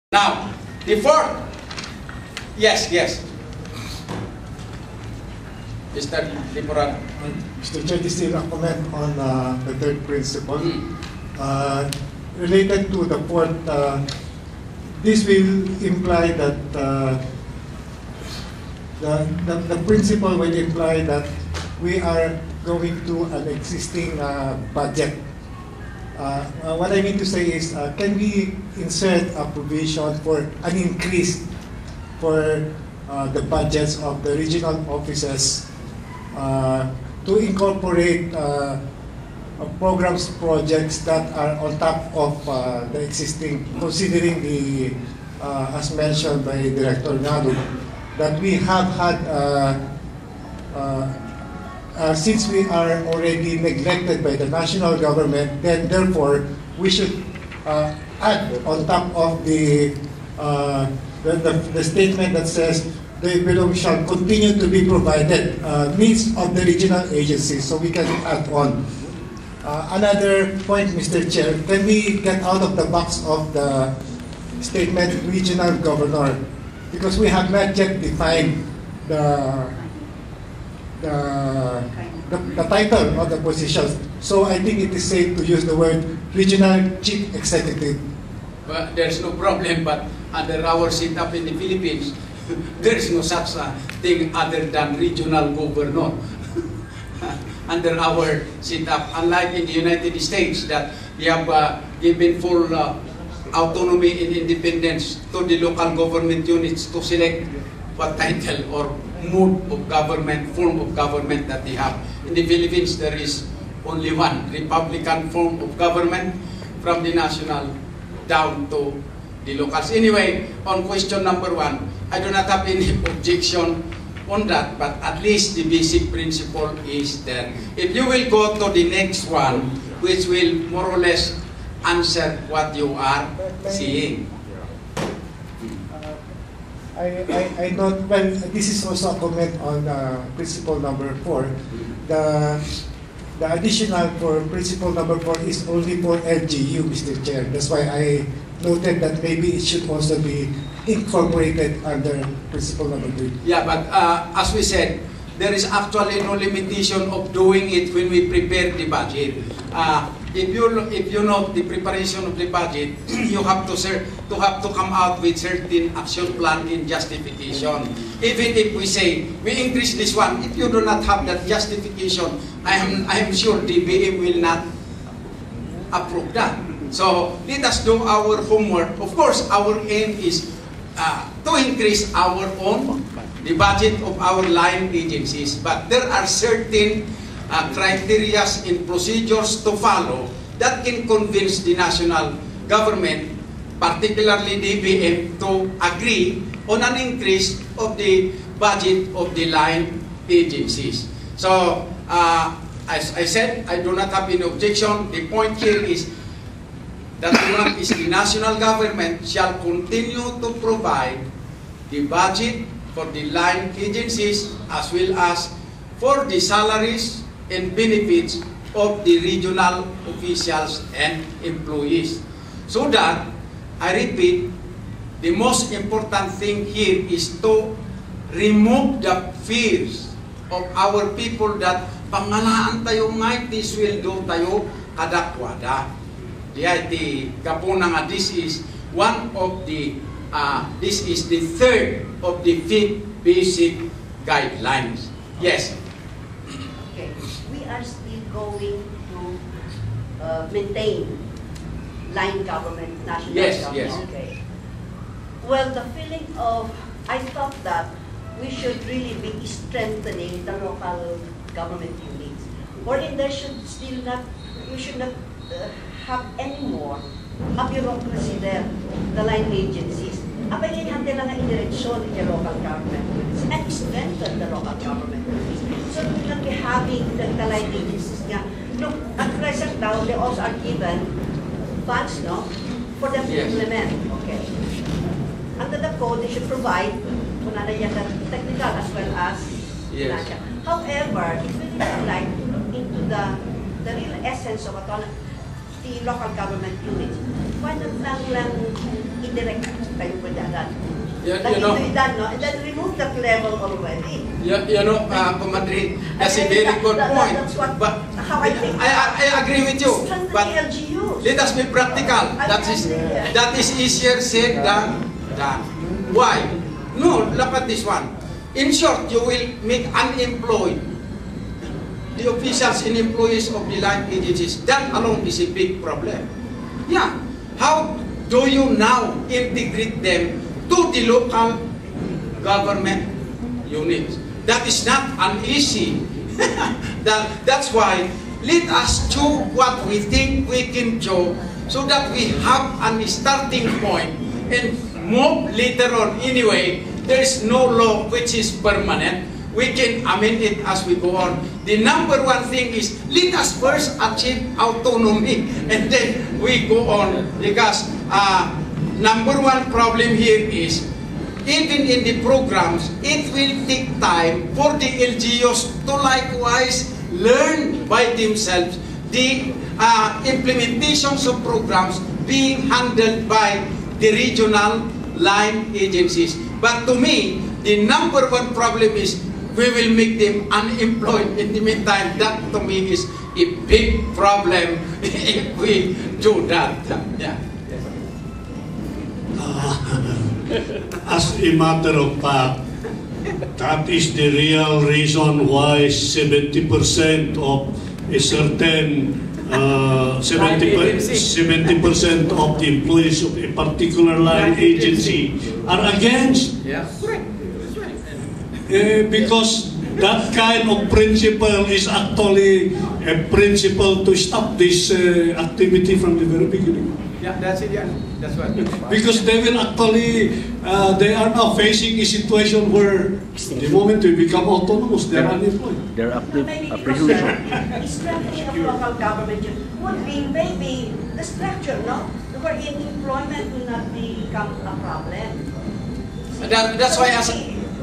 Now, the fourth. Yes. Mr. Liporan. Mr. Chair, this is a comment on the third principle. Related to the fourth, this will imply that the principle will imply that we are going to an existing budget. What I mean to say is, can we insert a provision for an increase for the budgets of the regional offices to incorporate programs, projects that are on top of the existing, considering the, as mentioned by Director Nadu, that we have had since we are already neglected by the national government, then therefore we should add on top of the statement that says the belong shall continue to be provided needs of the regional agencies, so we can add on. Another point, Mr. Chair, can we get out of the box of the statement regional governor, because we have not yet defined the title of the positions. So I think it is safe to use the word regional chief executive. But there's no problem, but under our setup in the Philippines, there is no such thing other than regional governor. Under our setup, unlike in the United States, that we have given full autonomy and independence to the local government units to select what title or mode of government, form of government that they have. In the Philippines, there is only one Republican form of government, from the national down to the locals. Anyway, on question number 1, I do not have any objection on that, but at least the basic principle is there. If you will go to the next one, which will more or less answer what you are seeing. I note, well, this is also a comment on principle number 4. The additional for principle number 4 is only for LGU, Mr. Chair. That's why I noted that maybe it should also be incorporated under principle number 3. Yeah, but as we said, there is actually no limitation of doing it when we prepare the budget. If you know the preparation of the budget, you have to come out with certain action plan in justification. Even if we say we increase this one, if you do not have that justification, I am sure DBM will not approve that. So let us do our homework. Of course, our aim is to increase our own the budget of our line agencies, but there are certain criteria and procedures to follow that can convince the national government, particularly DBM, to agree on an increase of the budget of the line agencies. So, as I said, I do not have any objection. The point here is that the national government shall continue to provide the budget for the line agencies as well as for the salaries and benefits of the regional officials and employees. So that, I repeat, the most important thing here is to remove the fears of our people that pangalaan tayo ngay ti sweldo tayo kadakwada. Di kapuna nga, this is one of the this is the third of the 5th basic guidelines. Yes. Okay. We are still going to maintain line government, national government. Yes. Okay. Well, the feeling of, I thought that we should really be strengthening the local government units, wherein there should still not, we should not have any more a bureaucracy there, the line agencies. Apay hinihante lang ang indireksyon ng local government units and strengthen the local government units. So we not be having the line agencies nga. Look, at present now, they also are given funds, no, for them to implement. Okay. Under the code, they should provide technical as well as financial. However, it will reflect into the real essence of autonomy. the local government units, why not lang indirect kayo po dyan? No? And then remove that level already. Kumadri, that's a very good point. That's what, but how I think. I agree with you. But LGUs. let us be practical. That is easier said than done. Why? No, look at this one. In short, you will make unemployed the officials and employees of the line agencies. That alone is a big problem. Yeah. How do you now integrate them to the local government units? That is not an easy. That's why let us do what we think we can do so that we have a starting point and move later on. Anyway, there is no law which is permanent. We can amend it as we go on. The number one thing is let us first achieve autonomy and then we go on, because number one problem here is even in the programs, it will take time for the LGUs to likewise learn by themselves the implementations of programs being handled by the regional line agencies. But to me, the number one problem is we will make them unemployed in the meantime. That to me is a big problem if we do that. Yeah. As a matter of fact, that is the real reason why 70% of a certain 70% of the employees of a particular line agency are against. Yeah. Because that kind of principle is actually a principle to stop this activity from the very beginning. Yeah, that's it. Yeah, that's what. Because they will actually, they are now facing a situation where the moment we become autonomous, they are unemployed. They're Maybe because the strategy of local government would be maybe the structure, no? Wherein employment will not become a problem. That's why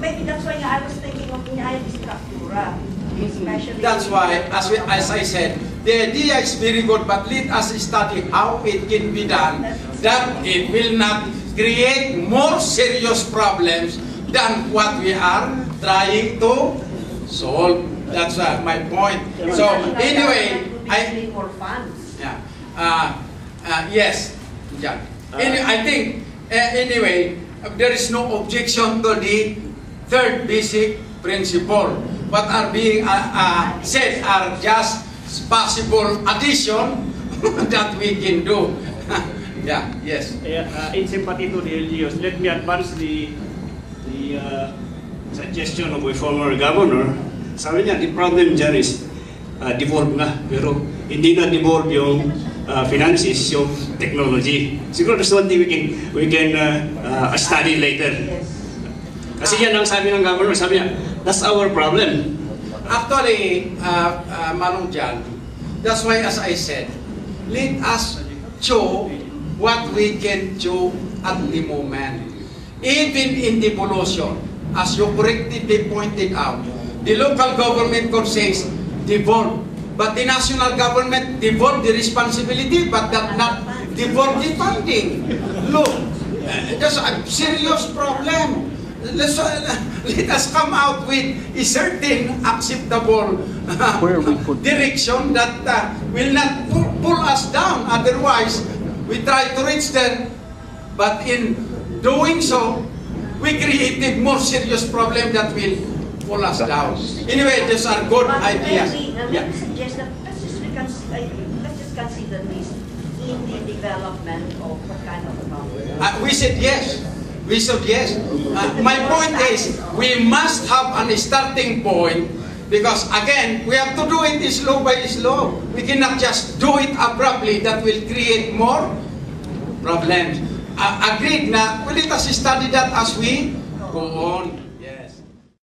maybe that's why I was thinking of the structura. Especially that's why, as I said, the idea is very good, but let us study how it can be done, that it will not create more serious problems than what we are trying to solve. That's my point. So anyway, I need more funds. Yeah. Yes. Yeah. I think anyway there is no objection to the third basic principle. What are being said are just possible addition that we can do. Yeah, yes. In sympathy to the LGUs, let me advance the suggestion of a former governor. Sabi niya, the problem dyan is devolve nga, pero hindi na devolve yung finances, yung technology. Siguro that's one thing we can study later. Kasi yan ang sabi ng governor, sabi niya, that's our problem. Actually, Manong Jan, that's why as I said, let us show what we can do at the moment. Even in devolution, as you correctly pointed out, the local government consays devolve, but the national government devolve the responsibility, but that not devolve the funding. Look, that's a serious problem. Let us come out with a certain acceptable direction that will not pull us down. Otherwise, we try to reach them, but in doing so, we created more serious problem that will pull us down. Anyway, these are good ideas. Let me suggest that let's just consider this in the development of what kind of economy. We said yes. We said yes. My point is, we must have a starting point, because again, we have to do it slow by slow. We cannot just do it abruptly. That will create more problems. Agreed na, well, let us study that as we go on.